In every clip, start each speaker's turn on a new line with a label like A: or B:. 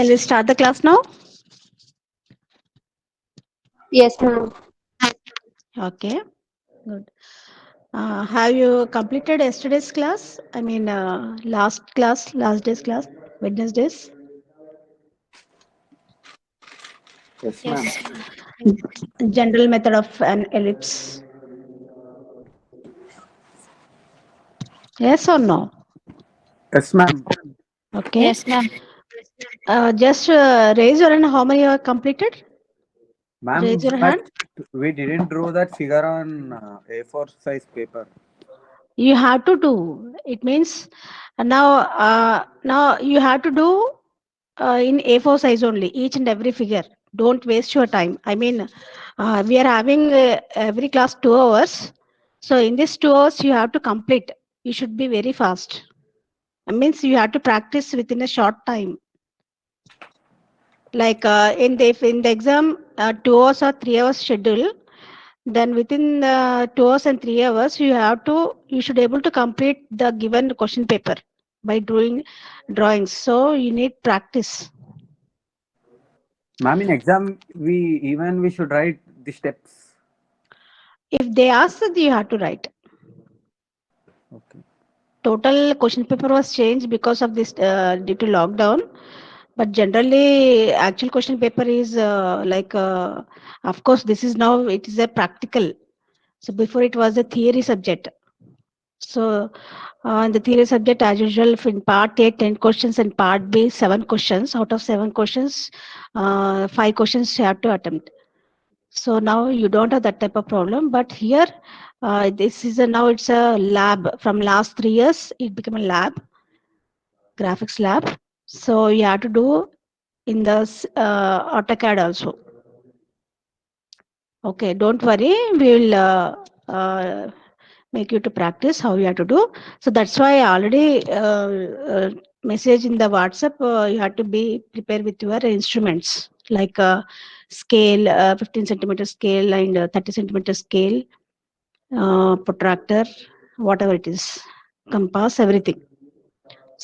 A: Shall we start the class now?
B: Yes, ma'am.
A: Okay, good. Have you completed yesterday's class? I mean, last day's class, Wednesdays.
C: Yes, ma'am.
B: Yes, ma'am.
A: General method of an ellipse. Yes or no?
C: Yes, ma'am.
A: Okay.
B: Yes, ma'am.
A: Just raise your hand. How many you have completed? Raise
C: Ma'am,
A: your
C: but
A: hand.
C: we didn't draw that figure on A4 size paper.
A: You have to do. It means now you have to do in A4 size only, each and every figure. Don't waste your time. I mean, we are having every class 2 hours. So in this 2 hours, you have to complete. You should be very fast. It means you have to practice within a short time. Like in the if in the exam, 2 hours or 3 hours schedule, then within 2 hours and 3 hours, you should able to complete the given question paper by doing drawings. So you need practice.
C: Ma'am, in exam, we should write the steps.
A: If they ask that, you have to write.
C: Okay.
A: Total question paper was changed because of this due to lockdown. But generally, actual question paper is of course, this is now it is a practical. So before it was a theory subject. So in the theory subject, as usual, in part A, 10 questions, and part B, 7 questions. Out of 7 questions, 5 questions you have to attempt. So now you don't have that type of problem. But here, this is now it's a lab. From last 3 years, it became a lab, graphics lab. So you have to do in the AutoCAD also. Okay, don't worry. We will make you to practice how you have to do. So that's why I already message in the WhatsApp. You have to be prepared with your instruments like scale, 15 centimeter scale and 30 centimeter scale, protractor, whatever it is, compass, everything.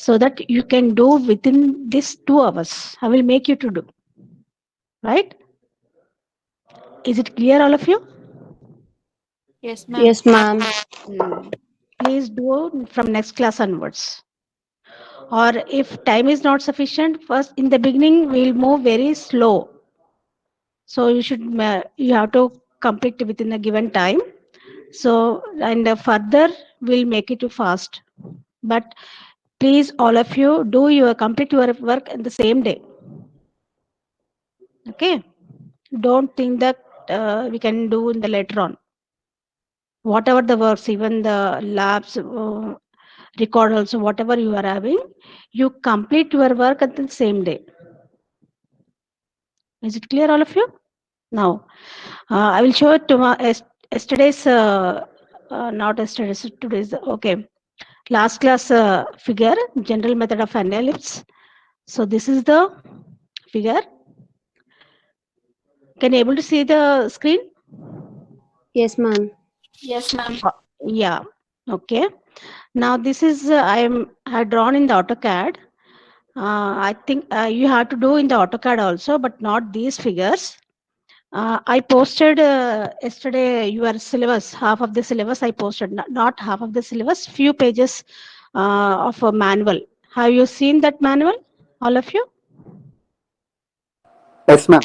A: So that you can do within this 2 hours. I will make you to do. Right? Is it clear, all of you?
B: Yes, ma'am.
D: Yes, ma'am.
A: Hmm. Please do from next class onwards. Or if time is not sufficient, first in the beginning we'll move very slow. So you have to complete within a given time. So and further we'll make it to fast. But please, all of you, do your complete your work in the same day. Okay. Don't think that we can do in the later on. Whatever the works, even the labs, record also, whatever you are having, you complete your work at the same day. Is it clear, all of you? Now, I will show it tomorrow. Yesterday's, not yesterday's, today's. Okay, last class figure, general method of an ellipse. So this is the figure. Can you able to see the screen?
D: Yes, ma'am.
B: Yes, ma'am.
A: Yeah. Okay. Now this is I had drawn in the AutoCAD. I think you have to do in the AutoCAD also, but not these figures. I posted yesterday your syllabus, half of the syllabus I posted, not half of the syllabus, few pages of a manual. Have you seen that manual, all of you?
C: Yes, ma'am.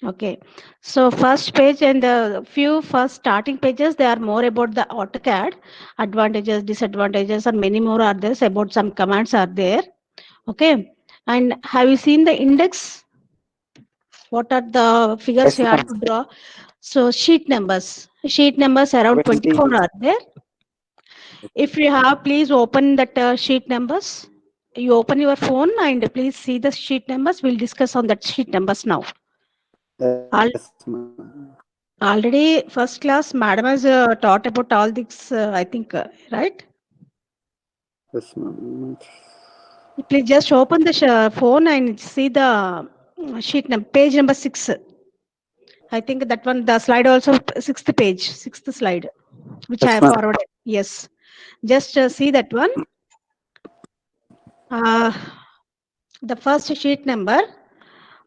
A: Okay. So first page and the few first starting pages, they are more about the AutoCAD, advantages, disadvantages, and many more are there. About some commands are there. Okay. And have you seen the index? What are the figures
C: Yes,
A: you have
C: ma'am.
A: to draw? So sheet numbers. Sheet numbers around 24
C: 20.
A: are there. If you have, please open that sheet numbers. You open your phone and please see the sheet numbers. We'll discuss on that sheet numbers now. Al-
C: Yes, ma'am.
A: Already first class, madam has taught about all this, I think, right?
C: Yes, ma'am.
A: Please just open the phone and see the sheet number, page number 6. I think that one, the slide also, sixth page, sixth slide, which I
C: Yes,
A: have
C: ma'am.
A: forwarded. Yes. Just see that one. Uh, the first sheet number.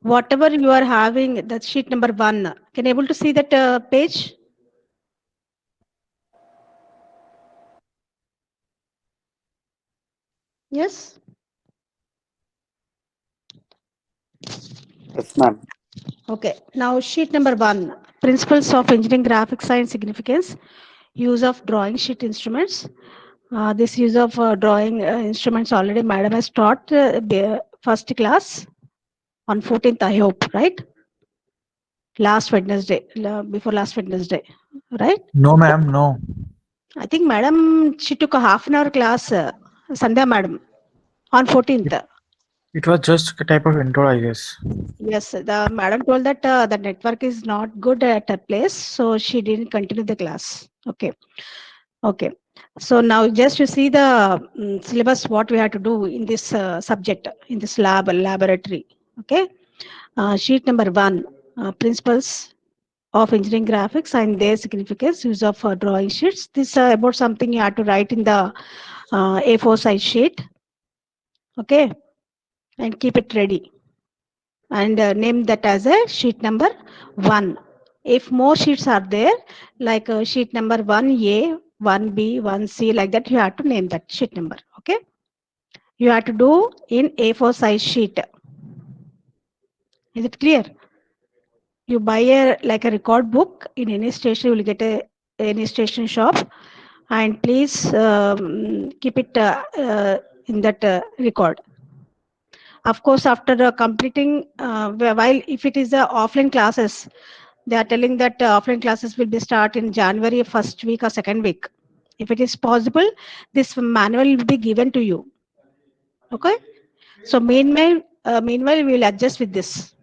A: Whatever you are having, that's sheet number 1. Can you able to see that page? Yes.
C: Yes, ma'am.
A: Okay. Now sheet number 1. Principles of engineering graphics science significance. Use of drawing sheet instruments. This use of drawing instruments already madam has taught first class on 14th, I hope, right? Last Wednesday, before last Wednesday, right?
E: No, ma'am, no.
A: I think madam, she took a half an hour class, Sandhya madam, on 14th.
E: It was just a type of intro, I guess.
A: Yes, the madam told that the network is not good at her place, so she didn't continue the class. Okay. Okay. So now just to see the syllabus, what we have to do in this subject, in this laboratory. Okay. Sheet number 1, principles of engineering graphics and their significance, use of drawing sheets. This about something you have to write in the A4 size sheet. Okay. And keep it ready. And name that as a sheet number 1. If more sheets are there, like sheet number 1A, 1B, 1C, like that, you have to name that sheet number. Okay. You have to do in A4 size sheet. Is it clear? You buy a like a record book in any station, you will get any station shop, and please keep it in that record. Of course, after completing, while if it is offline classes, they are telling that offline classes will be start in January first week or second week. If it is possible, this manual will be given to you. Okay. So meanwhile, we will adjust with this.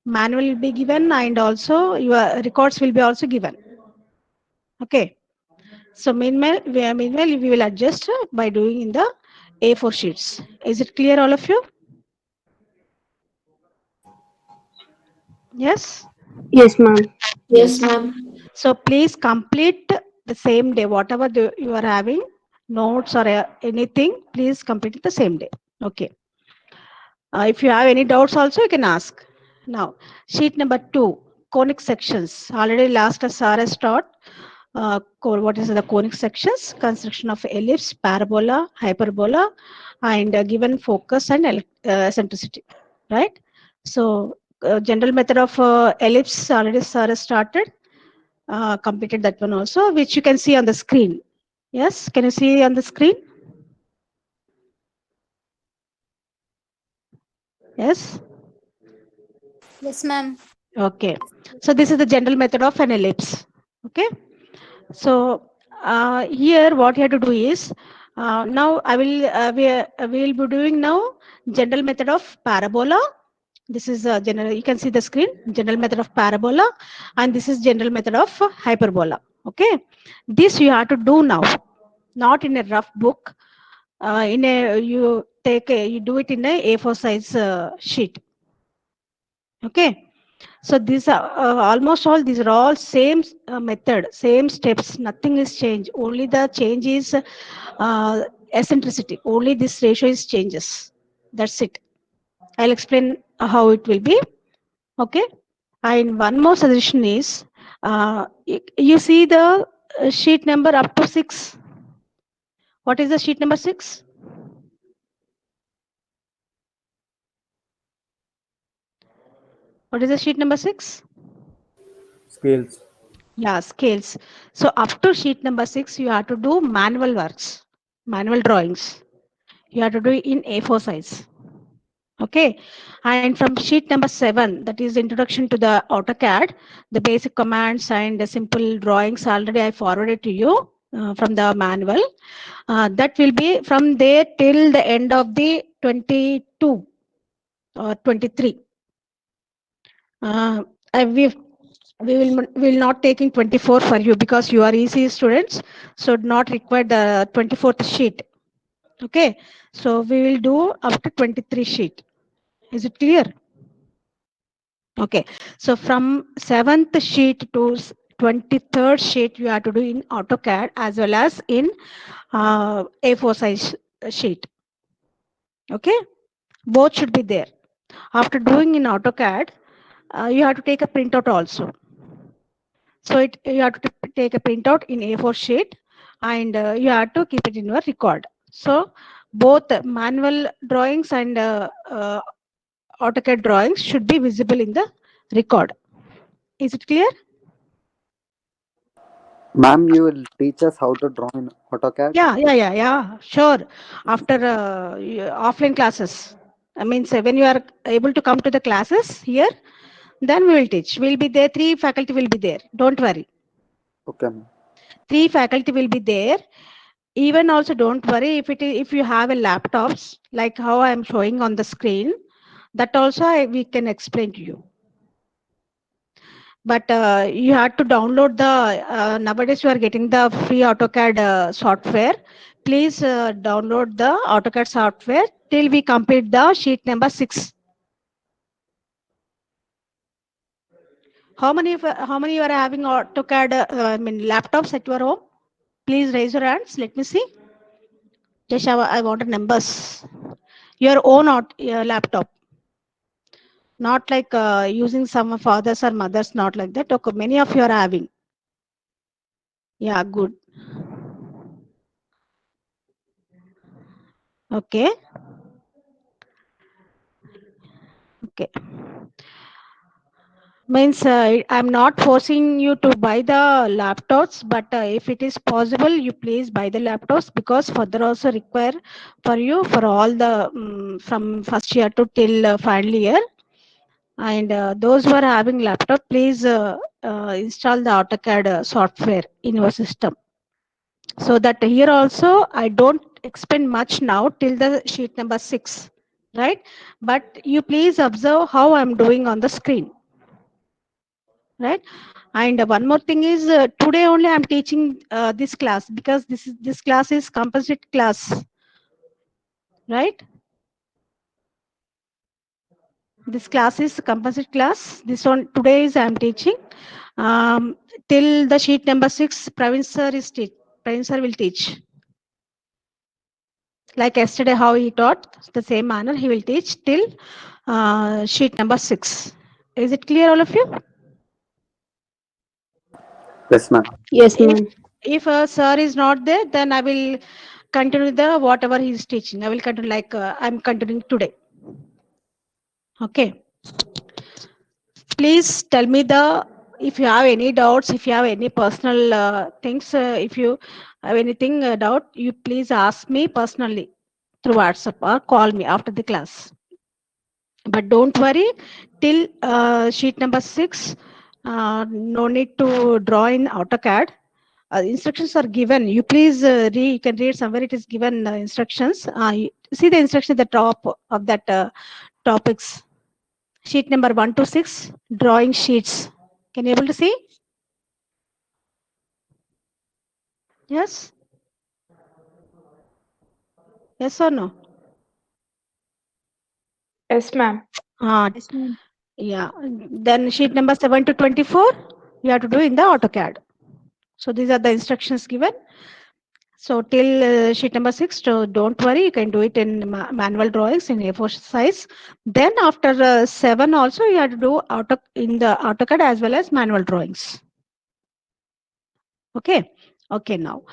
A: Manual will be given, and also your records will be also given. Okay. So meanwhile, we will adjust by doing in the A4 sheets. Is it clear, all of you? Yes.
D: Yes, ma'am.
B: Yes, ma'am.
A: So please complete the same day, whatever you are having, notes or anything, please complete it the same day. Okay. If you have any doubts also, you can ask. Now, sheet number 2, conic sections. Already last SR has taught what is the conic sections, construction of ellipse, parabola, hyperbola, and given focus and eccentricity, right? So, general method of ellipse already SR has started. Completed that one also, which you can see on the screen. Yes, can you see on the screen? Yes.
B: Yes, ma'am.
A: Okay. So this is the general method of an ellipse. Okay. So here what you have to do is now I will we will be doing now general method of parabola. This is general. You can see the screen. General method of parabola, and this is general method of hyperbola. Okay. This you have to do now, not in a rough book. In a you do it in a A4 size sheet. Okay. So these are almost all, these are all same method, same steps. Nothing is changed. Only the change is eccentricity. Only this ratio is changes. That's it. I'll explain how it will be. Okay. And one more suggestion is, you see the sheet number up to 6. What is the sheet number 6? What is the sheet number 6?
C: Scales.
A: Yeah, scales. So up to sheet number 6, you have to do manual works, manual drawings. You have to do it in A4 size. Okay. And from sheet number 7, that is introduction to the AutoCAD, the basic commands and the simple drawings already I forwarded to you from the manual. That will be from there till the end of the 22 or 23. We will not taking 24 for you because you are easy students, so not require the 24th sheet. Okay, so we will do up to 23 sheet. Is it clear? Okay, so from 7th sheet to 23rd sheet you have to do in AutoCAD as well as in A4 size sheet. Okay, both should be there. After doing in AutoCAD, you have to take a printout also. So you have to take a printout in A4 sheet, and you have to keep it in your record. So both manual drawings and AutoCAD drawings should be visible in the record. Is it clear?
C: Ma'am, you will teach us how to draw in AutoCAD?
A: Yeah. Sure. After offline classes. I mean, so when you are able to come to the classes here, then we will teach. We'll be there. 3 faculty will be there. Don't worry.
C: Okay, ma'am.
A: 3 faculty will be there. Even also, don't worry if you have a laptops like how I am showing on the screen. That also we can explain to you. But you have to download the nowadays you are getting the free AutoCAD software. Please download the AutoCAD software till we complete the sheet number 6. How many you are having AutoCAD laptops at your home? Please raise your hands. Let me see. Just I wanted numbers. Your own laptop. Not like using some fathers or mothers. Not like that. Okay, many of you are having. Yeah, good. Okay. Okay. Means I'm not forcing you to buy the laptops, but if it is possible, you please buy the laptops, because further also require for you for all the from first year to till final year. And those who are having laptop, please install the AutoCAD software in your system. So that here also I don't expend much now till the sheet number 6, right? But you please observe how I'm doing on the screen. Right. And one more thing is today only I'm teaching this class, because this class is composite class, right? This class is composite class. This one today is I'm teaching till the sheet number 6. Praveen sir will teach. Like yesterday how he taught, the same manner he will teach till sheet number 6. Is it clear, all of you?
C: Yes, ma'am.
D: Yes, ma'am.
A: If a sir is not there, then I will continue the whatever he is teaching. I will continue like I'm continuing today. Okay. Please tell me if you have any doubts, if you have any personal things, if you have anything doubt, you please ask me personally through WhatsApp or call me after the class. But don't worry, till sheet number 6, no need to draw in AutoCAD. Instructions are given. You please you can read somewhere it is given instructions. See the instruction at the top of that topics. Sheet number 1 to 6, drawing sheets. Can you able to see? Yes? Yes or no?
B: Yes, ma'am.
D: Yes, ma'am.
A: Yeah. Then sheet number 7 to 24, you have to do in the AutoCAD. So these are the instructions given. So till sheet number 6, so don't worry, you can do it in manual drawings in A4 size. Then after 7 also, you have to do in the AutoCAD as well as manual drawings. Okay. Okay. Now,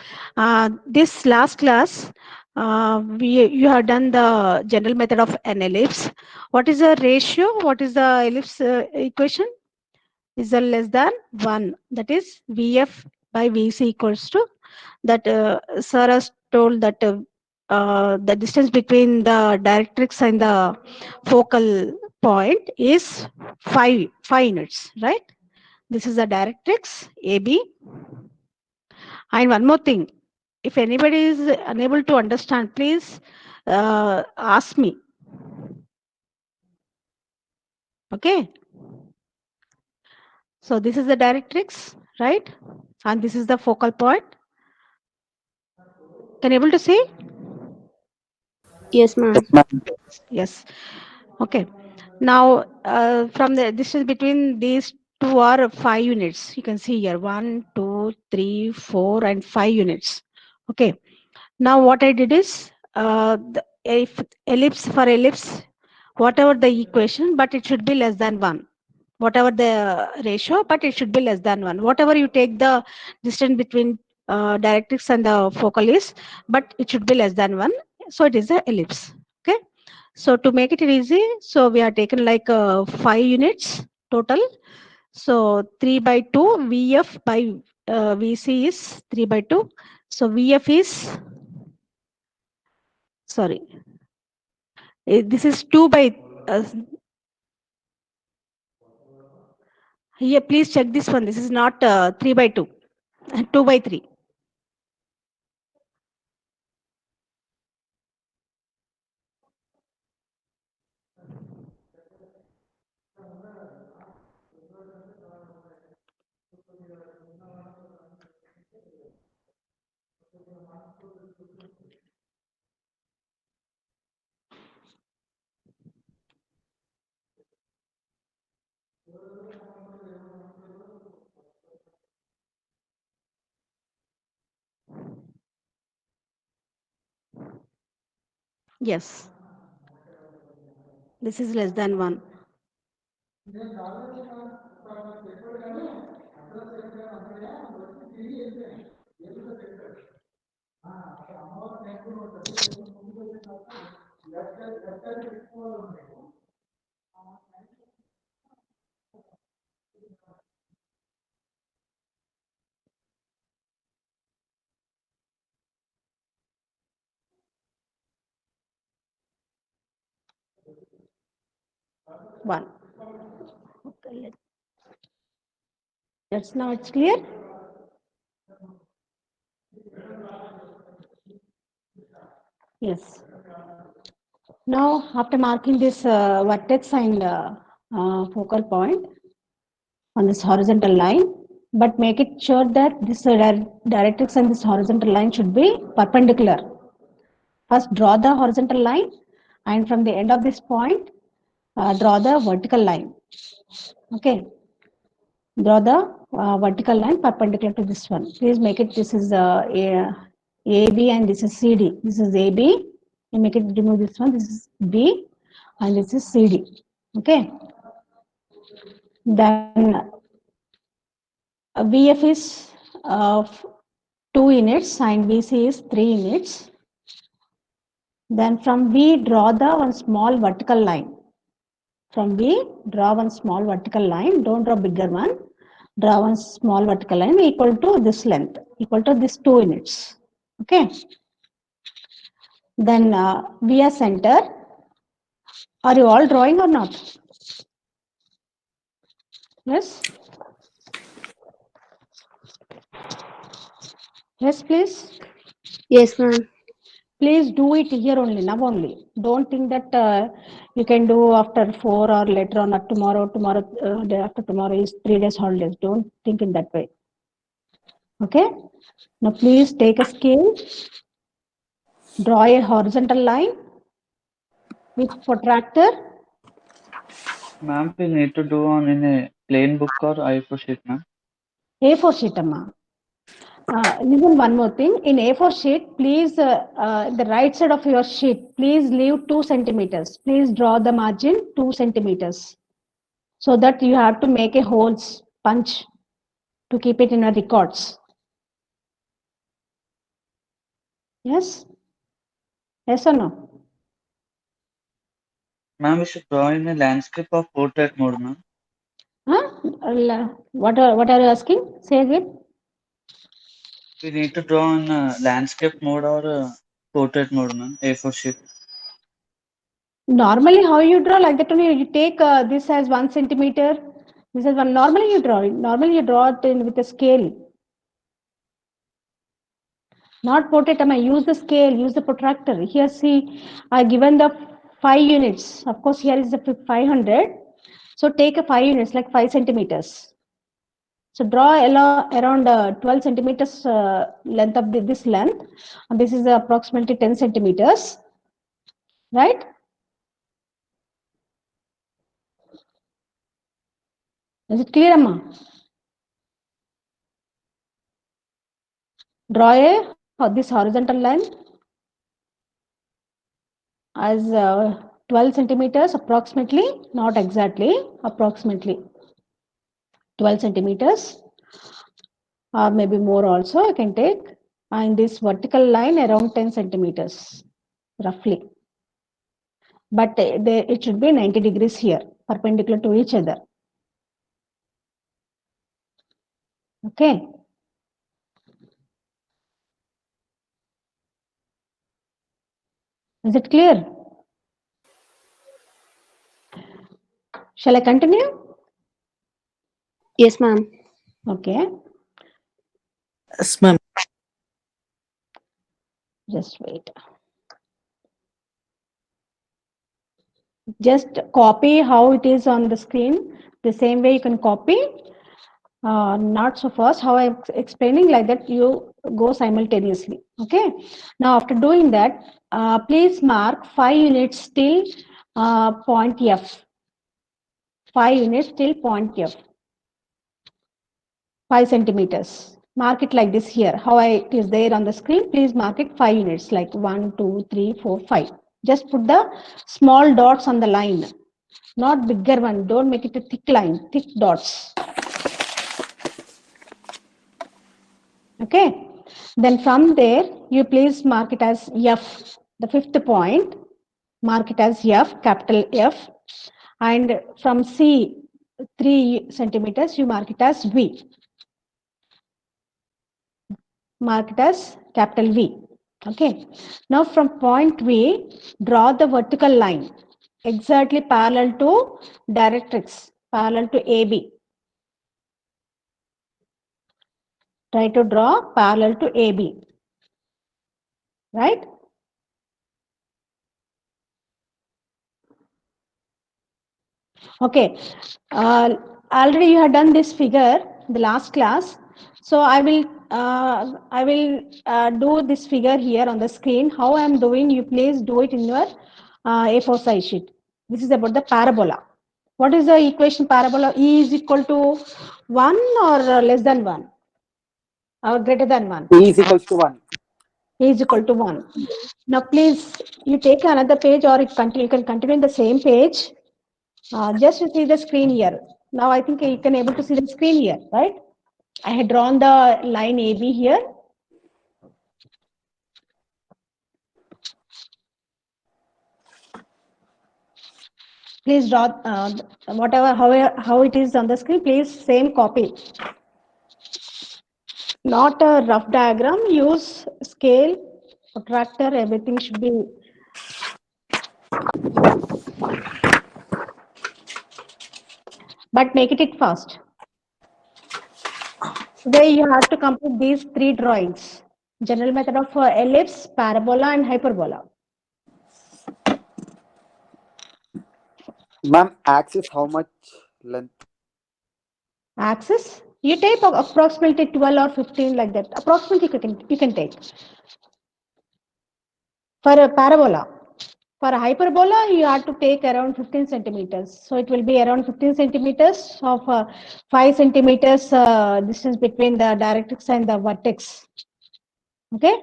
A: this last class, you have done the general method of an ellipse. What is the ratio? What is the ellipse equation? Is the less than 1. That is VF by VC equals to that. Sir has told that the distance between the directrix and the focal point is 5 units, right? This is the directrix AB. And one more thing, if anybody is unable to understand, please ask me. Okay. So this is the directrix, right? And this is the focal point. Can you able to see?
D: Yes, ma'am.
C: Yes, ma'am.
A: Yes. Okay. Now, from the distance between these two are 5 units. You can see here 1, 2, 3, 4, and 5 units. Okay. Now, what I did is, if ellipse for ellipse, whatever the equation, but it should be less than 1. Whatever the ratio, but it should be less than 1. Whatever you take the distance between directrix and the focal is, but it should be less than 1. So it is a ellipse. Okay. So to make it easy, so we are taken like 5 units total. So 3 by 2 VF by VC is 3 by 2. So VF is, sorry, this is 2 by, here please check this one. This is not 3 by 2, 2 by 3. Yes, this is less than 1. One. Okay, that's now it's clear. Yes. Now, after marking this vertex and focal point on this horizontal line, but make it sure that this directrix and this horizontal line should be perpendicular. First, draw the horizontal line, and from the end of this point, draw the vertical line. Okay. Draw the vertical line perpendicular to this one. Please make it, this is AB and this is CD. This is AB. You make it, remove this one. This is B and this is CD. Okay. Then VF is 2 units and VC is 3 units. Then from V, draw the one small vertical line. From V, draw one small vertical line. Don't draw bigger one. Draw one small vertical line equal to this length, equal to this 2 units. Okay. Then via center. Are you all drawing or not? Yes. Yes, please.
D: Yes, ma'am.
A: Please do it here only, now only. Don't think that you can do after 4 or later on or tomorrow, day after tomorrow is 3 days holidays. Don't think in that way. Okay. Now please take a scale, draw a horizontal line with protractor.
F: Ma'am, we need to do on in a plain book or A4 sheet, ma'am.
A: A4 sheet, amma. Listen, one more thing. In A4 sheet, please, the right side of your sheet, please leave 2 centimeters. Please draw the margin 2 centimeters. So that you have to make a holes punch to keep it in your records. Yes? Yes or no?
F: Ma'am, we should draw in a landscape or portrait mode, ma'am.
A: Huh? What are you asking? Say again.
F: We need to draw in landscape mode or portrait mode, ma'am. A4 sheet.
A: Normally, how you draw like that only? You take this as 1 centimeter. This is one. Normally, you draw it. Normally, you draw it in with a scale. Not portrait. I use the scale. Use the protractor. Here, see, I given the 5 units. Of course, here is the 500. So take a 5 units, like 5 centimeters. So draw around 12 centimeters length of this length. And this is approximately 10 centimeters. Right? Is it clear, Amma? Draw this horizontal line as 12 centimeters approximately, not exactly, approximately 12 centimeters, or maybe more also I can take. And this vertical line around 10 centimeters, roughly. But it should be 90 degrees here, perpendicular to each other. Okay. Is it clear? Shall I continue?
D: Yes, ma'am.
A: Okay.
F: Yes, ma'am.
A: Just wait. Just copy how it is on the screen. The same way you can copy. Not so fast. How I'm explaining like that, you go simultaneously. Okay. Now after doing that, please mark 5 units till point F. 5 units till point F. 5 centimeters. Mark it like this here. How it is there on the screen, please mark it 5 units, like 1, 2, 3, 4, 5. Just put the small dots on the line, not bigger one. Don't make it a thick line, thick dots. Okay. Then from there, you please mark it as F, the fifth point. Mark it as F, capital F. And from C, 3 centimeters, you mark it as V. Mark it as capital V. Okay. Now from point V, draw the vertical line exactly parallel to directrix, parallel to AB. Try to draw parallel to AB. Right? Okay. Already you have done this figure in the last class. So I will do this figure here on the screen. How I am doing, you please do it in your A4 size sheet. This is about the parabola. What is the equation parabola? E is equal to 1 or less than 1? Or greater than 1?
C: E is equals to 1.
A: E is equal to 1. Now please, you take another page or you can continue in the same page. Just to see the screen here. Now I think you can able to see the screen here, right? I had drawn the line AB here. Please draw whatever, how it is on the screen, please same copy. Not a rough diagram, use scale, protractor, everything should be. But make it fast. Today you have to complete these 3 drawings. General method of ellipse, parabola and hyperbola.
C: Ma'am, axis how much length?
A: Axis, you take approximately 12 or 15 like that. Approximately you can take. For a parabola, for a hyperbola, you have to take around 15 centimeters. So it will be around 15 centimeters of 5 centimeters distance between the directrix and the vertex. Okay.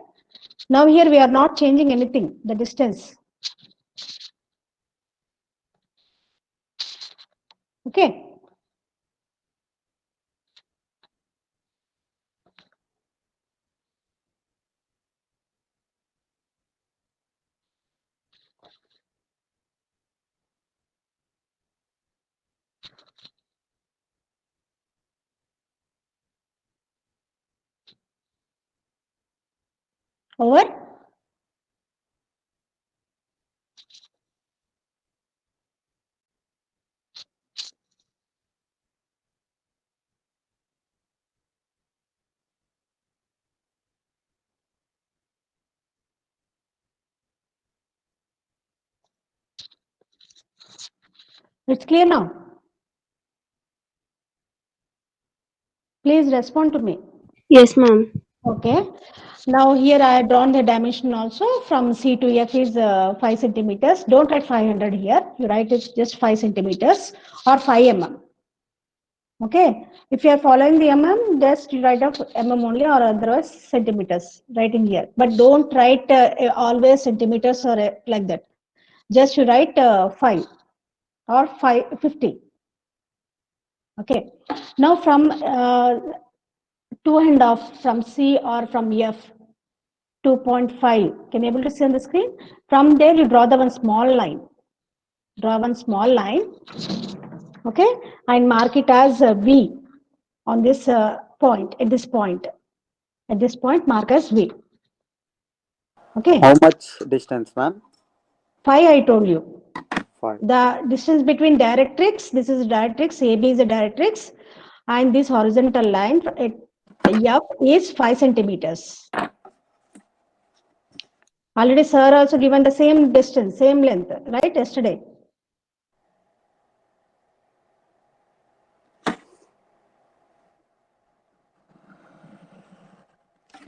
A: Now here we are not changing anything, the distance. Okay. Over. It's clear now. Please respond to me.
D: Yes, ma'am.
A: Okay. Now here I have drawn the dimension also from C to F is 5 centimeters. Don't write 500 here. You write it just 5 centimeters or 5 mm. Okay. If you are following the mm, just you write of mm only or otherwise centimeters. Write in here. But don't write always centimeters or like that. Just you write 5 or 50. Okay. Now from 2.5 from C or from F, 2.5. Can you able to see on the screen? From there you draw the one small line. Draw one small line. Okay, and mark it as V on this point. At this point. At this point, mark as V. Okay.
C: How much distance, ma'am?
A: 5 I told you.
C: 5.
A: The distance between directrix, this is directrix, AB is a directrix, and this horizontal line at F is 5 centimeters. Already sir also given the same distance, same length, right, yesterday.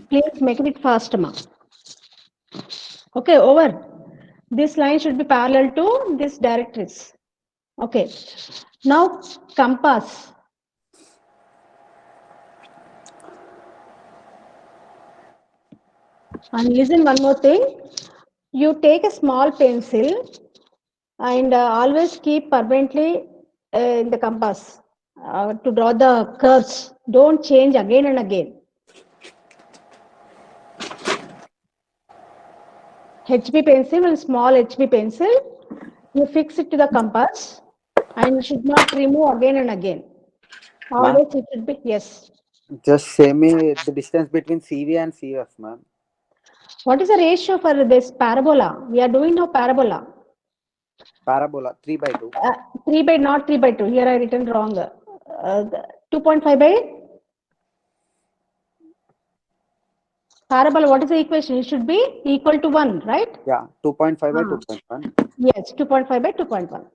A: Please make it fast, ma. Okay, over. This line should be parallel to this directrix. Okay. Now compass. And listen one more thing. You take a small pencil and always keep permanently in the compass to draw the curves. Don't change again and again. HB pencil and small HB pencil, you fix it to the compass and you should not remove again and again. Always it should be, yes.
C: Just say me the distance between CV and CF, ma'am.
A: What is the ratio for this parabola? We are doing now parabola.
C: Parabola 3 by 2.
A: 3 by not 3 by 2. Here I written wrong. 2.5 by parabola. What is the equation? It should be equal to 1, right?
C: Yeah, 2.5 by 2.1.
A: Yes, 2.5 by 2.1.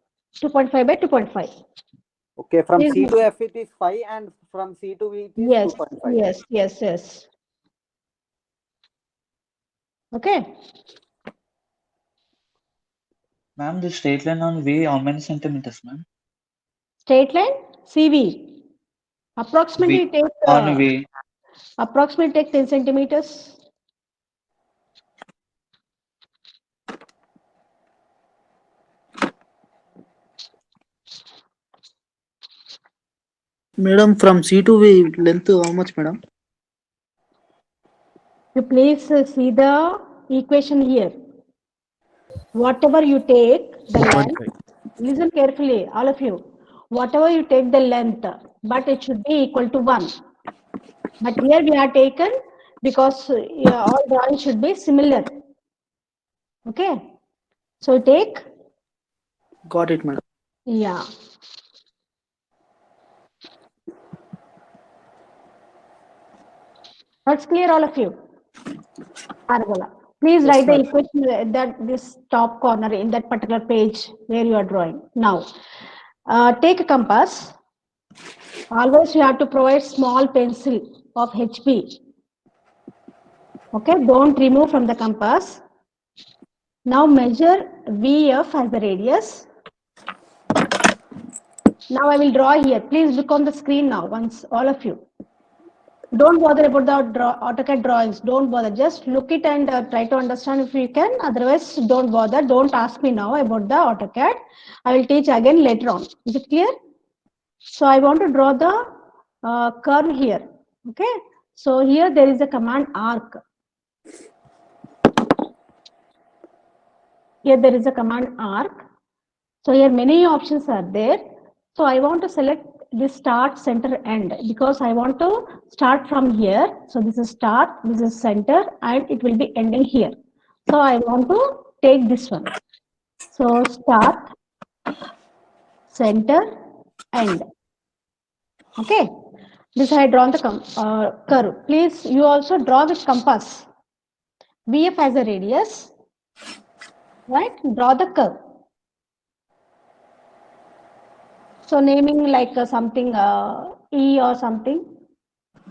A: 2.5 by 2.5.
C: Okay, from
A: Please
C: C
A: make-
C: to F it is 5 and from C to V it is
A: Yes,
C: 2.5.
A: yes. Okay.
F: Ma'am, the straight line on V, how many centimeters, ma'am?
A: Straight line, CV. Approximately
F: V
A: take
F: on V.
A: approximately take 10 centimeters.
G: Madam, from C to V length how much, madam?
A: You please see the equation here. Whatever you take the length, listen carefully, all of you. Whatever you take the length, but it should be equal to 1. But here we are taken because all drawings should be similar. Okay. So take,
G: Got it, madam.
A: yeah. That's clear, all of you. Parabola. Please
G: Yes,
A: write the
G: madam.
A: equation that this top corner in that particular page where you are drawing. Now, take a compass. Always you have to provide small pencil of HB. Okay, don't remove from the compass. Now measure VF as the radius. Now I will draw here. Please look on the screen now, once, all of you. Don't bother about the AutoCAD drawings. Don't bother. Just look it and try to understand if you can. Otherwise, don't bother. Don't ask me now about the AutoCAD. I will teach again later on. Is it clear? So I want to draw the curve here. Okay. So here there is a command arc. Here there is a command arc. So here many options are there. So I want to select this start, center, end because I want to start from here. So this is start, this is center, and it will be ending here. So I want to take this one. So start, center, end. Okay. This I drawn the curve. Please, you also draw with compass. VF as a radius, right? Draw the curve. So naming like something E or something.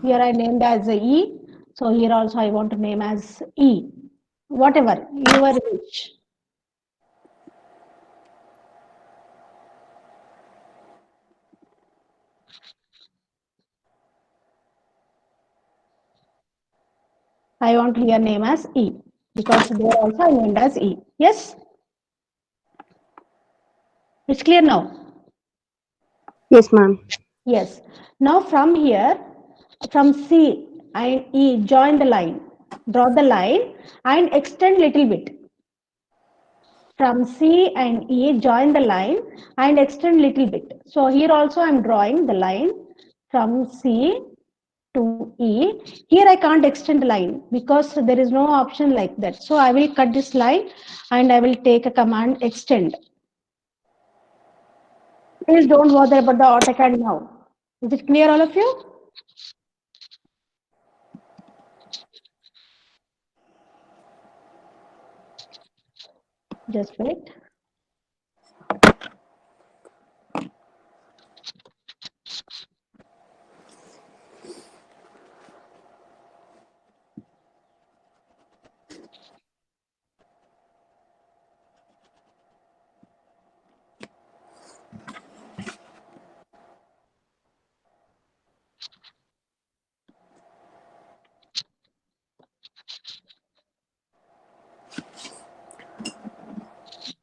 A: Here I named as E. So here also I want to name as E. Whatever, your wish. I want here name as E because there also I named as E. Yes? It's clear now?
D: Yes, ma'am.
A: Yes. Now from here, from C and E, join the line. Draw the line and extend little bit. From C and E, join the line and extend little bit. So here also I'm drawing the line from C to E. Here I can't extend the line because there is no option like that. So I will cut this line and I will take a command extend. Please don't bother about the AutoCAD now. Is it clear, all of you? Just wait.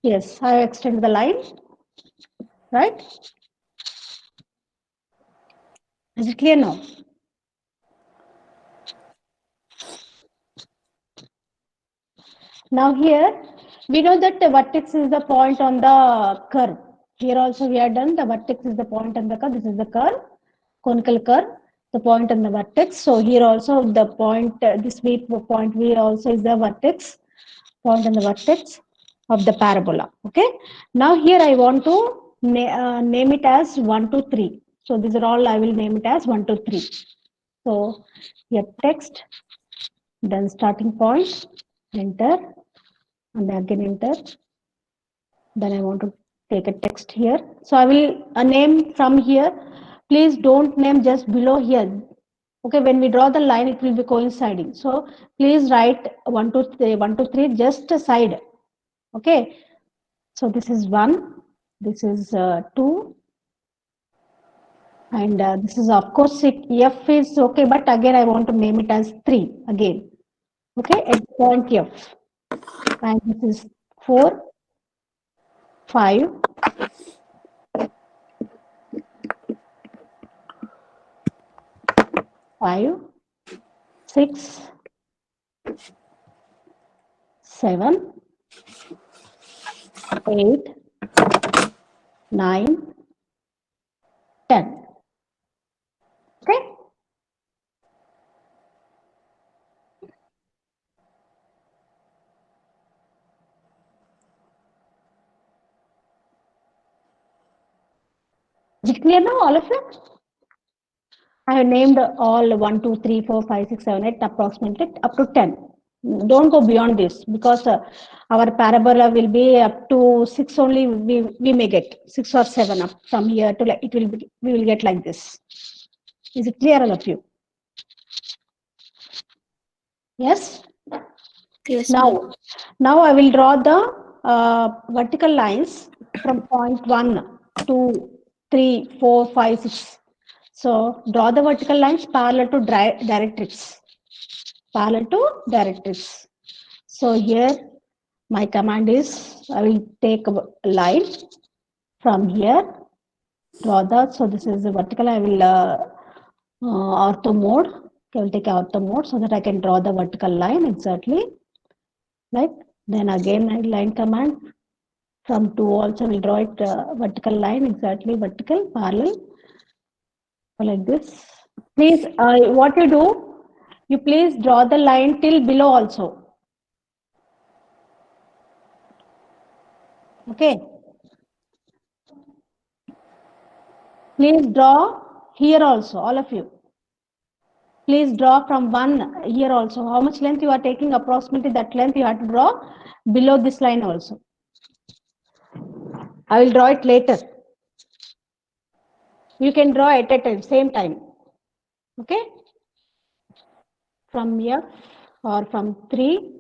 A: Yes, I extend the line, right? Is it clear now? Now here, we know that the vertex is the point on the curve. Here also we are done, the vertex is the point on the curve. This is the curve, conical curve, the point on the vertex. So here also the point, this V point V also is the vertex, point on the vertex of the parabola. Okay. Now here I want to name it as 1, 2, 3. So these are all I will name it as 1, 2, 3. So here text, then starting point, enter, and again enter. Then I want to take a text here. So I will name from here. Please don't name just below here. Okay, when we draw the line, it will be coinciding. So please write 1, 2, 3, 1, 2, 3, just a side. Okay. So this is 1, this is 2, and this is of course F is okay, but again I want to name it as 3 again. Okay, at point F, and this is 4, 5, 5, 6, 7, 8, 9, 10. Okay. Is it clear now, all of you? I have named all 1, 2, 3, 4, 5, 6, 7, 8, approximately up to 10. Don't go beyond this because our parabola will be up to 6 only. We may get 6 or 7 up from here to it will be, we will get like this. Is it clear, all of you? Yes.
B: Yes,
A: Now, now I will draw the vertical lines from point 1, 2, 3, 4, 5, 6. So draw the vertical lines parallel to directrix. Parallel to directrix. So here my command is I will take a line from here, draw that. So this is the vertical. I will ortho mode. I will take ortho mode so that I can draw the vertical line exactly. Like then again I line command from 2 also will draw it vertical line exactly vertical parallel like this. Please, what you do, you please draw the line till below also. Okay. Please draw here also, all of you. Please draw from 1 here also. How much length you are taking, approximately that length you have to draw below this line also. I will draw it later. You can draw it at the same time. Okay. From F or from 3.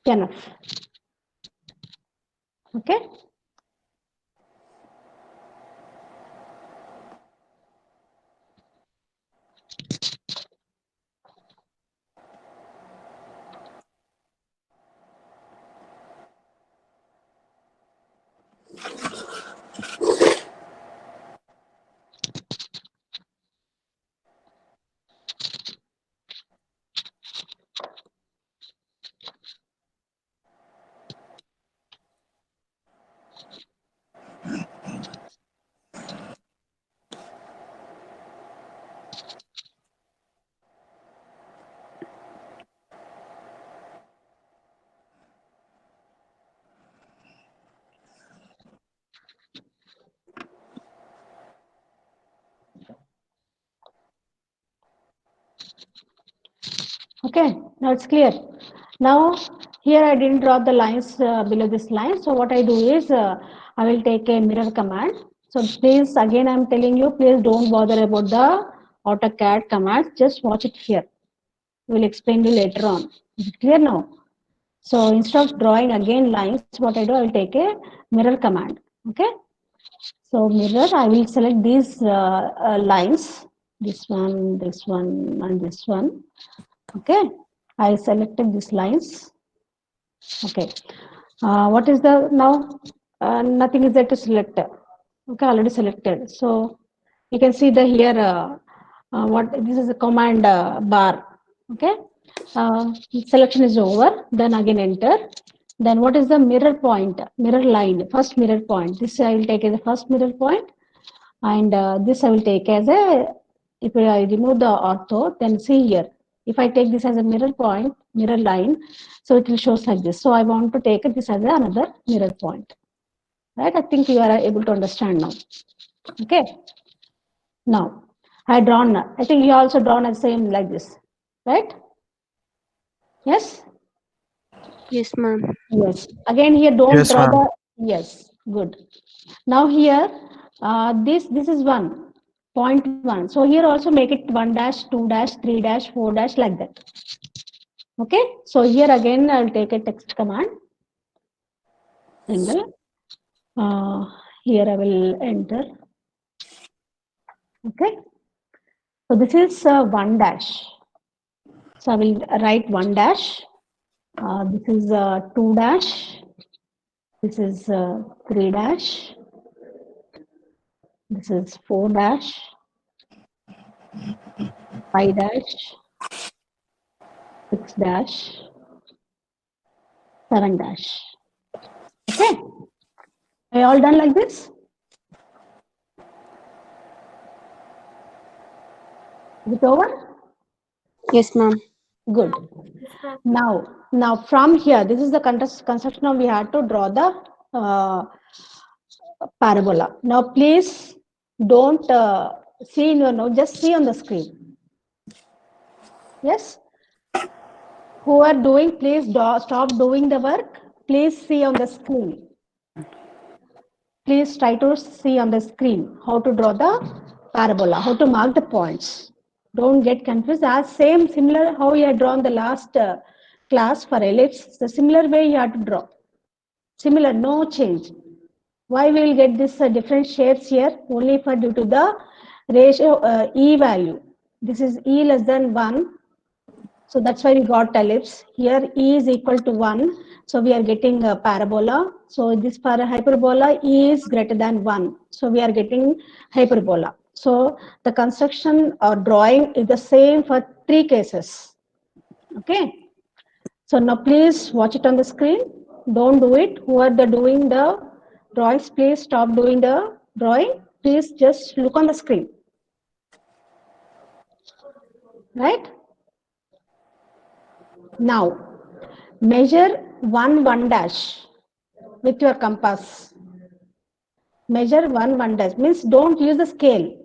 A: enough. Okay. Okay, now it's clear. Now here I didn't draw the lines below this line. So what I do is I will take a mirror command. So please, again I'm telling you, please don't bother about the AutoCAD commands. Just watch it here. We'll explain you later on. Is it clear now? So instead of drawing again lines, what I do, I will take a mirror command. Okay. So mirror, I will select these lines. This one, and this one. Okay. I selected these lines. Okay. What is the now? Nothing is there to select. Okay, already selected. So you can see the here. What this is a command bar. Okay. Selection is over. Then again enter. Then what is the mirror point? Mirror line. First mirror point. This I will take as the first mirror point, and this I will take as a. If I remove the ortho, then see here. If I take this as a mirror point, mirror line, so it will show like this. So I want to take this as another mirror point. Right? I think you are able to understand now. Okay. Now I drawn. I think you also drawn the same like this, right? Yes.
D: Yes, ma'am.
A: Yes. Again here, don't
E: Yes,
A: draw
E: ma'am.
A: the. Yes. Good. Now here, this is one point one. So here also make it 1 dash, 2 dash, 3 dash, 4 dash like that. Okay. So here again I will take a text command. And here I will enter. Okay. So this is 1 dash. So I will write 1 dash. This is 2 dash. This is 3 dash. This is 4 dash. 5 dash. 6 dash. 7 dash. Okay. Are you all done like this? Is it over?
D: Yes, ma'am.
A: Good. Now from here, this is the construction of we had to draw the parabola. Now please don't see in your note, just see on the screen. Yes. Who are doing, please stop doing the work. Please see on the screen. Please try to see on the screen how to draw the parabola, how to mark the points. Don't get confused. As similar how you had drawn the last class for ellipse, the similar way you have to draw. Similar, no change. Why we will get this different shapes here? Only for due to the ratio E value. This is E less than 1. So that's why we got ellipse. Here E is equal to 1. So we are getting a parabola. So this for a hyperbola, E is greater than 1. So we are getting hyperbola. So the construction or drawing is the same for 3 cases. Okay. So now please watch it on the screen. Don't do it. Who are doing the drawings, please stop doing the drawing. Please just look on the screen. Right? Now, measure 1 dash with your compass. Measure 1 dash means don't use the scale.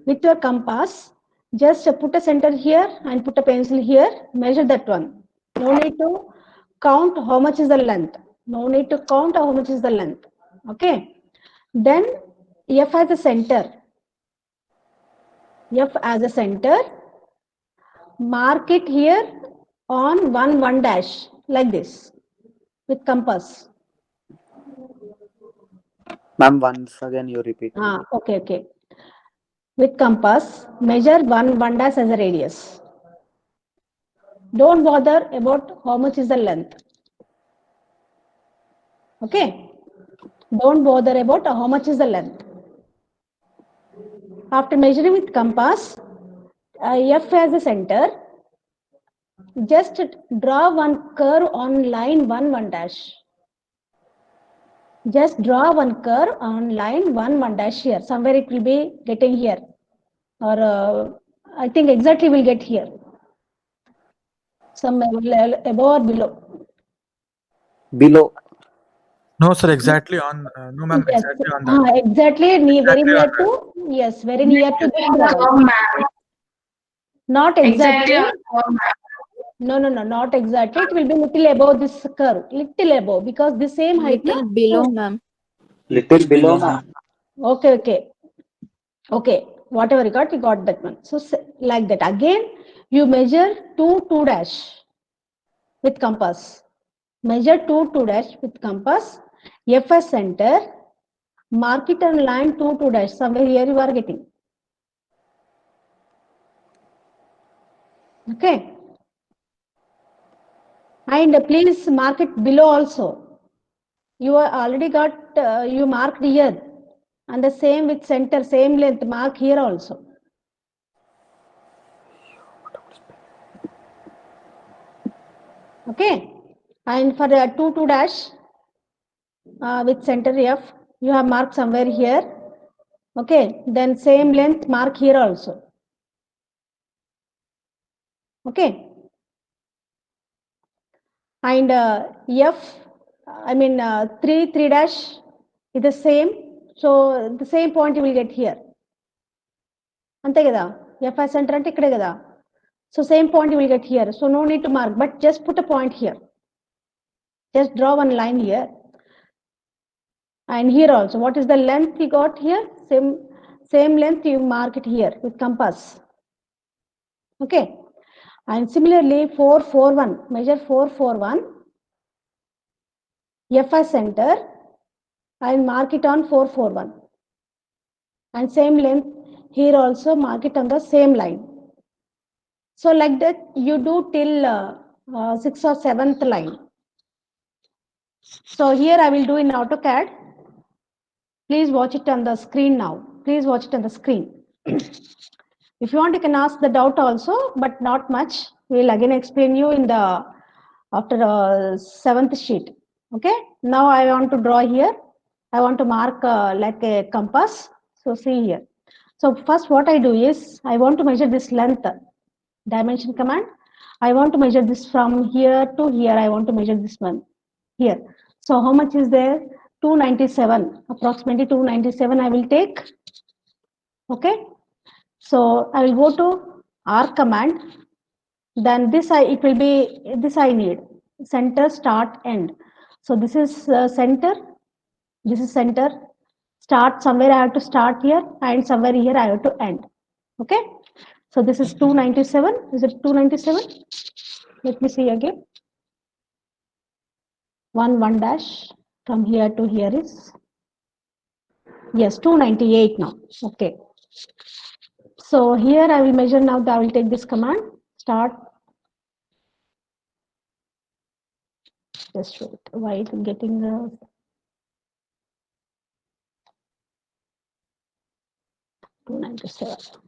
A: With your compass, just put a center here and put a pencil here. Measure that one. No need to count how much is the length. No need to count how much is the length. Okay. Then F as a center. F as a center. Mark it here on 1 dash like this. with compass?
C: Ma'am, once again you repeat.
A: Okay. With compass, measure 1 dash as a radius. Don't bother about how much is the length. Okay. Don't bother about how much is the length. After measuring with compass, F as a center, just draw one curve on line 1 dash. Just draw one curve on line 1 dash here. Somewhere it will be getting here, or I think exactly will get here. Some above or below.
C: Below.
E: No, sir, exactly on. No, ma'am,
A: Yes,
E: exactly on that.
A: exactly very
E: Exactly on
A: near
E: that.
A: to, yes, very near to this level. Not exactly. No, not exactly. It will be little above this curve, little above, because the same height.
B: Little below, ma'am.
F: Little below,
C: ma'am.
F: ma'am.
A: Okay. Whatever you got, we got that one. So like that. Again, you measure 2 dash with compass. Measure 2 dash with compass. F as center. Mark it on line 2 dash. Somewhere here you are getting. Okay. And please mark it below also. You are already got, you marked here. And the same with center, same length, mark here also. Okay. And for the 2 dash with center F, you have marked somewhere here. Okay. Then same length, mark here also. Okay. And F, I mean 3 dash is the same. So the same point you will get here. Ante kada? F as center ante ikkade kada? So same point you will get here. So no need to mark, but just put a point here. Just draw one line here. And here also, what is the length you got here? Same length you mark it here with compass. Okay. And similarly, 441, measure 441. F as center, and mark it on 441. And same length here also, mark it on the same line. So like that, you do till 6th or 7th line. So here I will do in AutoCAD. Please watch it on the screen now. Please watch it on the screen. If you want, you can ask the doubt also, but not much. We will again explain you in the after the 7th sheet. Okay. Now I want to draw here. I want to mark like a compass. So see here. So first what I do is I want to measure this length. Dimension command. I want to measure this from here to here. I want to measure this one here. So how much is there? 297, approximately 297 I will take. Okay. So I will go to R command. Then this it will be, this I need center, start, end. So this is center. This is center. Start somewhere I have to start here, and somewhere here I have to end. Okay. So this is 297. Is it 297? Let me see again. 1 dash from here to here is, yes, 298 now. Okay. So here I will measure now. I will take this command, start. Just wait. Why it is getting 297.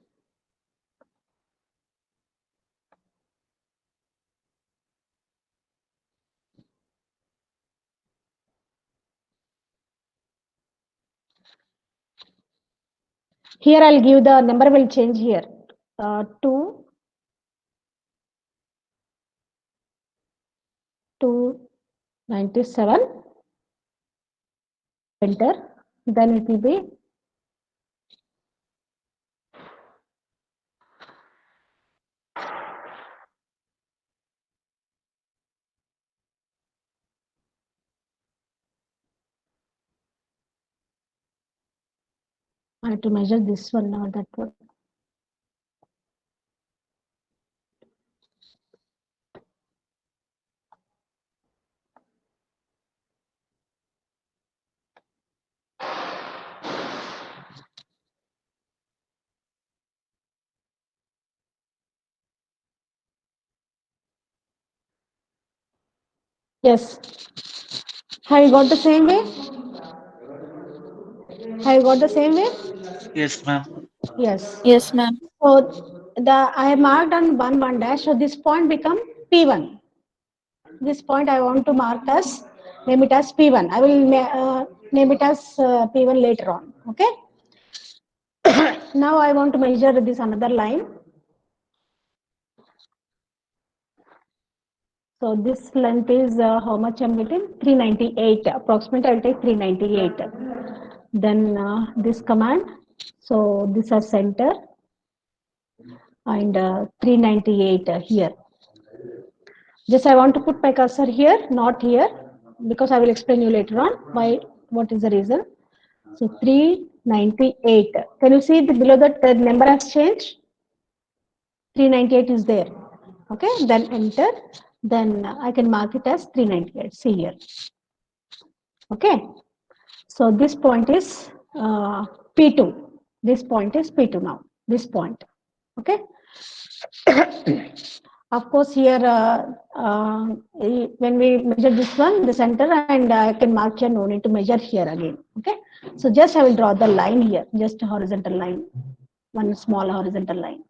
A: Here I'll give the number will change here. 297. Enter. Then it will be I have to measure this one or that one. Yes. Have you got the same way? Have you got the same way?
F: Yes, ma'am.
A: Yes.
B: Yes, ma'am.
A: So I have marked on 1 dash. So this point become P1. This point I want to mark as, name it as P1. I will name it as P1 later on. Okay. Now I want to measure this another line. So this length is how much I'm getting? 398. Approximately I'll take 398. Then this command. So this is center and 398 here. Just I want to put my cursor here, not here, because I will explain you later on why, what is the reason. So 398. Can you see the below that the number has changed? 398 is there. Okay, then enter. Then I can mark it as 398. See here. Okay, so this point is P2. This point is P2 now. This point. Okay. Of course, here when we measure this one, the center, and I can mark here, no need to measure here again. Okay, so just I will draw the line here, just a horizontal line, one small horizontal line.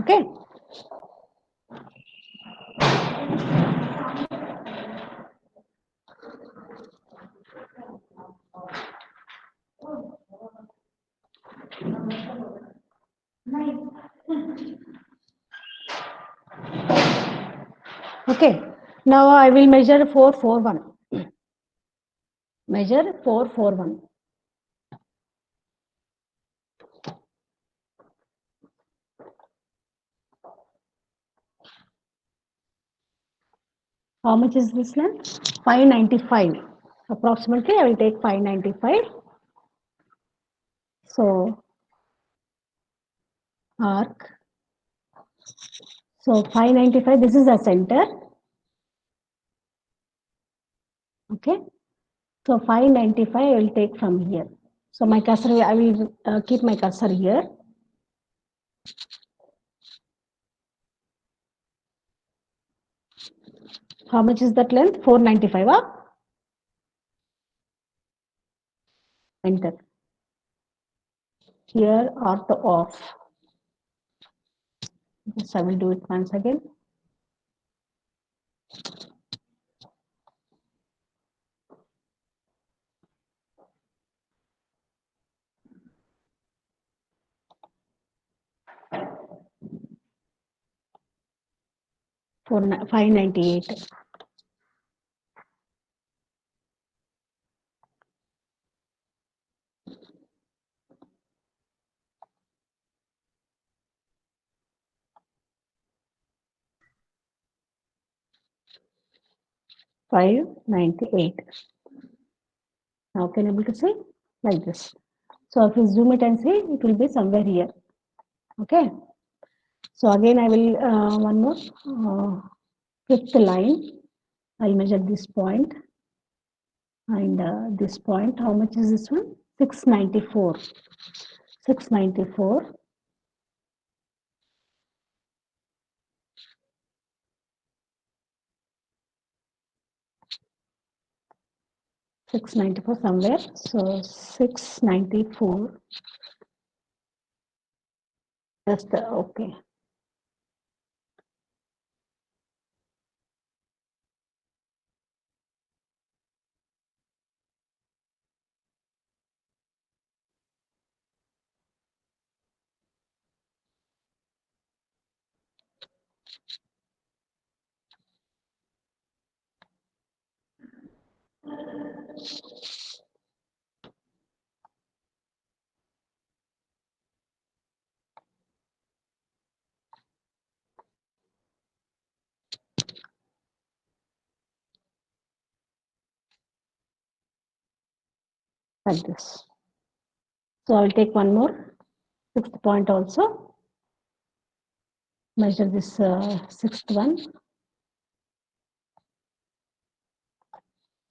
A: Okay. Okay. Now I will measure 441. Measure 441. How much is this length? 595. Approximately, I will take 595. So arc. So 595. This is the center. Okay. So 595 I will take from here. So my cursor, I will keep my cursor here. How much is that length? 495. Enter. Here auto off. Yes, I will do it once again. For 598. $598. Now can you able to see like this? So if you zoom it and see, it will be somewhere here. Okay. So again, I will one more fifth line. I'll measure this point and this point. How much is this one? 694. 694. $694 somewhere. So 694. Just okay. Like this. So I'll take one more sixth point also. Measure this sixth one.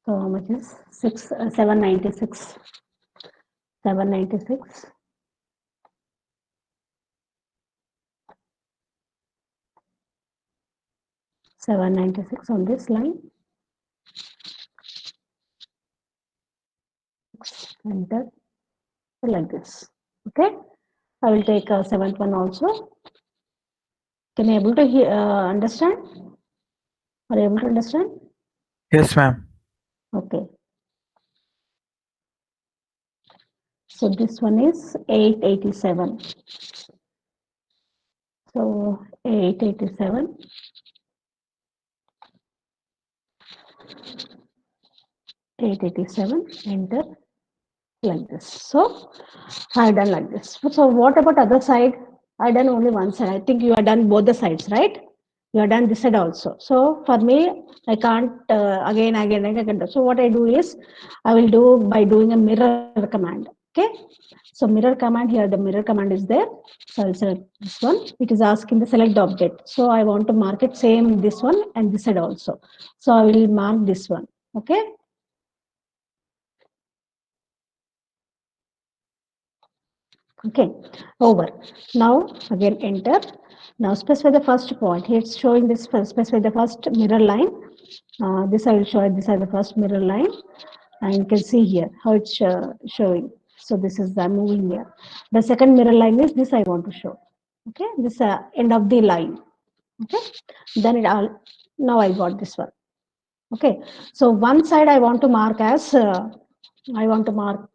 A: So how much is 796. 796. 796 on this line. Enter like this. Okay. I will take a seventh one also. Can you able to understand? Are you able to understand?
E: Yes, ma'am.
A: Okay. So this one is 887. So 887. 887. Enter like this. So I done like this. So what about other side? I done only one side. I think you have done both the sides, right? You have done this side also. So for me, I can't again. So what I do is, I will do by doing a mirror command. Okay. So mirror command here, the mirror command is there. So I'll select this one. It is asking the select object. So I want to mark it same this one and this side also. So I will mark this one. Okay. Okay, over. Now again enter. Now specify the first point. It's showing this specify the first mirror line. This I will show it. This is the first mirror line, and you can see here how it's showing. So this is the moving here. The second mirror line is this I want to show. Okay, this end of the line. Okay, then it all. Now I got this one. Okay, so one side I want to mark as I want to mark.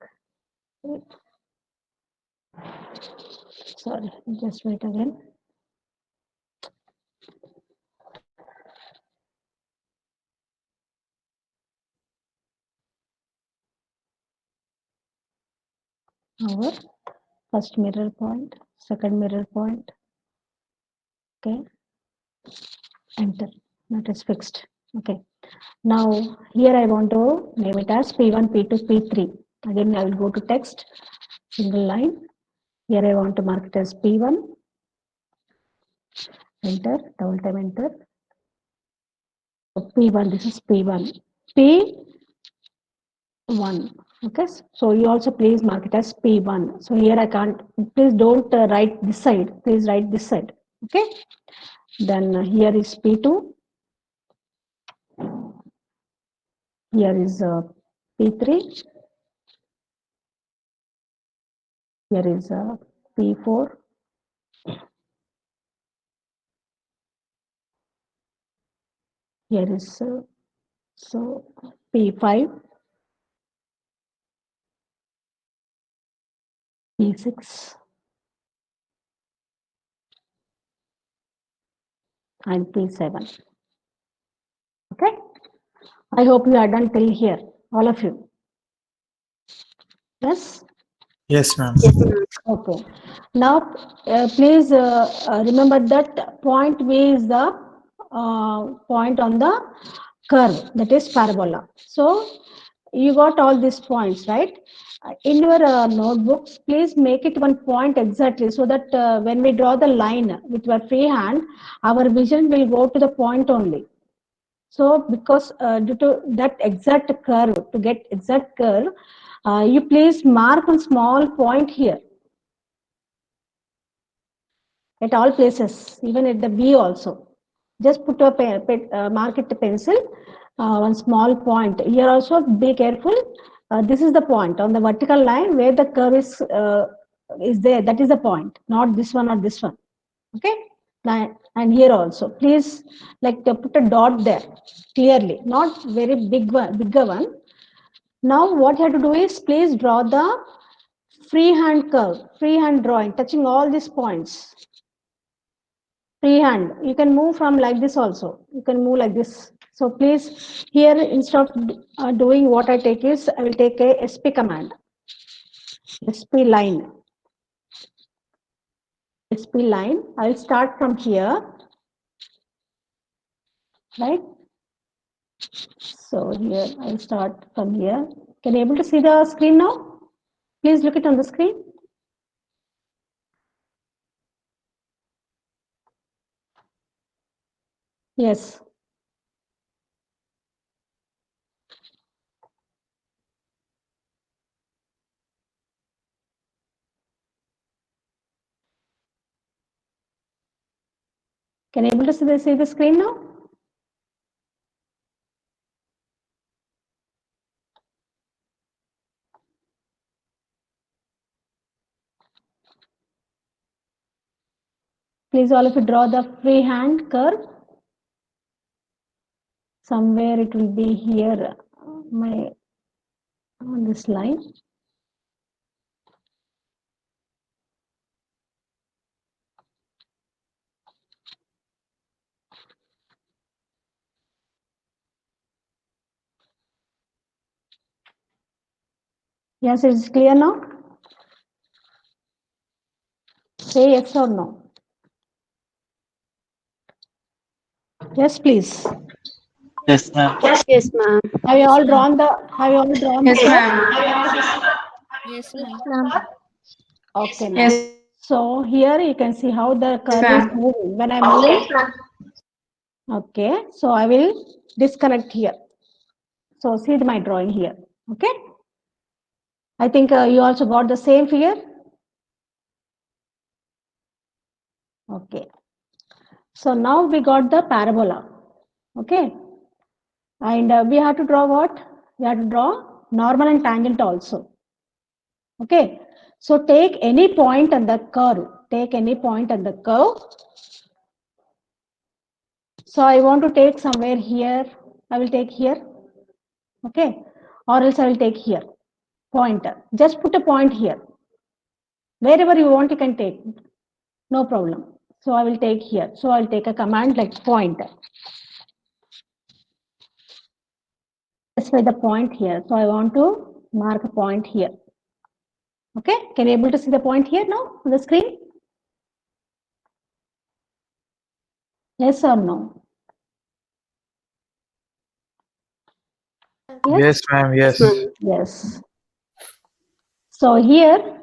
A: Sorry, just wait again. Over first mirror point, second mirror point. Okay, enter. That is fixed. Okay, now here I want to name it as P1, P2, P3. Again, I will go to text, single line. Here I want to mark it as P1. Enter, double time enter. So P1, this is P1. P1. Okay, so you also please mark it as P1. So here I can't, please don't write this side, please write this side. Okay, then here is P2. Here is P3. Here is P4. Here is so P5, P6, and P7. Okay. I hope you are done till here, all of you. Yes.
E: Yes, ma'am.
A: Okay. Now, please remember that point V is the point on the curve, that is parabola. So, you got all these points, right? In your notebooks, please make it one point exactly so that when we draw the line with your free hand, our vision will go to the point only. So, because due to that exact curve, to get exact curve, you please mark one small point here at all places, even at the B also. Just put a mark it a pencil, one small point. Here also be careful. This is the point on the vertical line where the curve is there. That is the point, not this one or this one. Okay. And here also, please put a dot there clearly, not very bigger one. Now what you have to do is please draw the freehand curve, freehand drawing, touching all these points. Freehand, you can move from like this also. You can move like this. So please, here instead of doing what I take is, I will take a SP command. SP line. SP line. I will start from here. Right? So here, I'll start from here. Can you able to see the screen now? Please look it on the screen. Yes. Can you able to see the screen now? Please all of you draw the freehand curve. Somewhere it will be here, on this line. Yes, it's clear now. Say yes or no. Yes, please.
F: Yes, ma'am.
D: Yes, ma'am.
A: Have you
B: Yes,
A: all
B: ma'am.
A: drawn the? Have you all drawn
B: Yes,
A: the curve?
B: ma'am. Yes, ma'am.
A: Okay, now.
B: Yes,
A: So here you can see how the curve is
B: ma'am.
A: moving. When I move, okay, so I will disconnect here. So see my drawing here. Okay. I think you also got the same figure. Okay. So now we got the parabola. Okay. And we have to draw what? We have to draw normal and tangent also. Okay. So take any point on the curve. Take any point on the curve. So I want to take somewhere here. I will take here. Okay. Or else I will take here. Pointer. Just put a point here. Wherever you want, you can take. No problem. So I will take here. So I'll take a command like pointer. Specify the point here. So I want to mark a point here. Okay. Can you able to see the point here now on the screen? Yes or no?
E: Yes, ma'am. Yes.
A: Yes. So here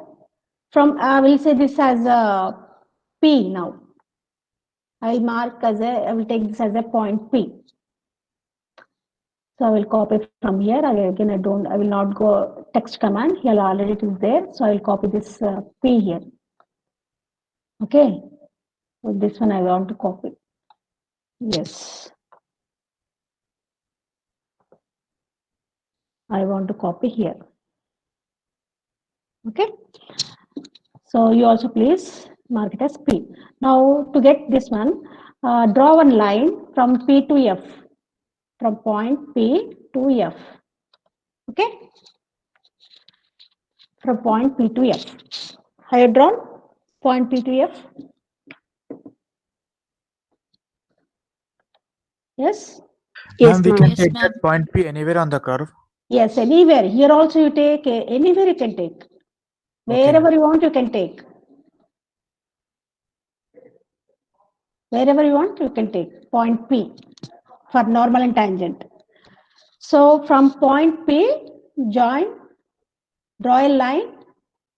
A: from I will say this as a P now. I will take this as a point P. So I will copy from here. Again, I will not go text command. Here already it is there. So I will copy this P here. Okay. So this one I want to copy. Yes. I want to copy here. Okay. So you also please mark it as P. Now to get this one, draw one line from P to F. From point P to F. Okay. From point P to F. Have you drawn point P to F? Yes.
D: Yes,
E: Ma'am, we
D: ma'am.
E: can
B: Yes,
E: take
B: ma'am.
E: that point P anywhere on the curve.
A: Yes, anywhere. Here also you take, anywhere you can take.
E: Okay.
A: Wherever you want, you can take. Wherever you want, you can take point P for normal and tangent. So from point P, join, draw a line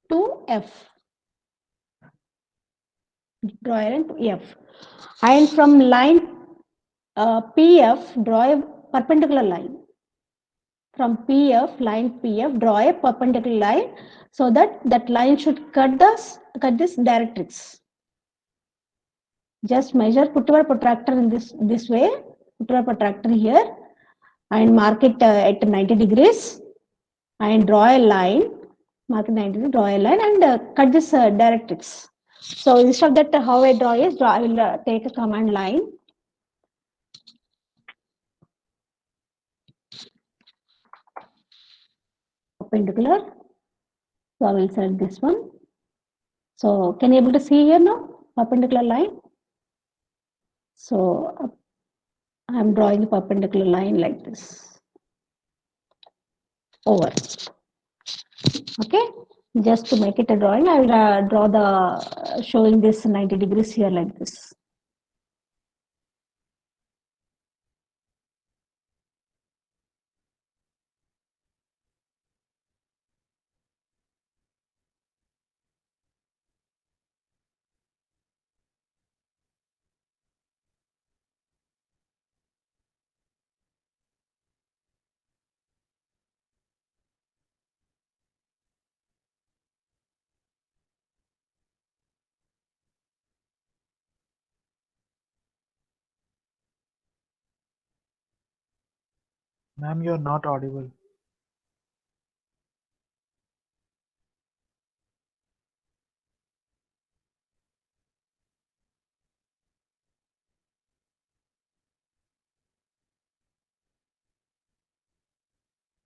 A: to F. Draw a line to F. And from line PF, draw a perpendicular line. From PF, line PF, draw a perpendicular line so that that line should cut this directrix. Just measure, put your protractor in this way, put your protractor here and mark it at 90 degrees and draw a line, mark it 90 degrees, draw a line and cut this directrix. So instead of that, how I draw is, I will take a command line. Perpendicular. So I will select this one. So can you able to see here now, perpendicular line? So I'm drawing a perpendicular line like this. Over. Okay. Just to make it a drawing, I will draw the showing this 90 degrees here like this.
E: Ma'am, you're not audible.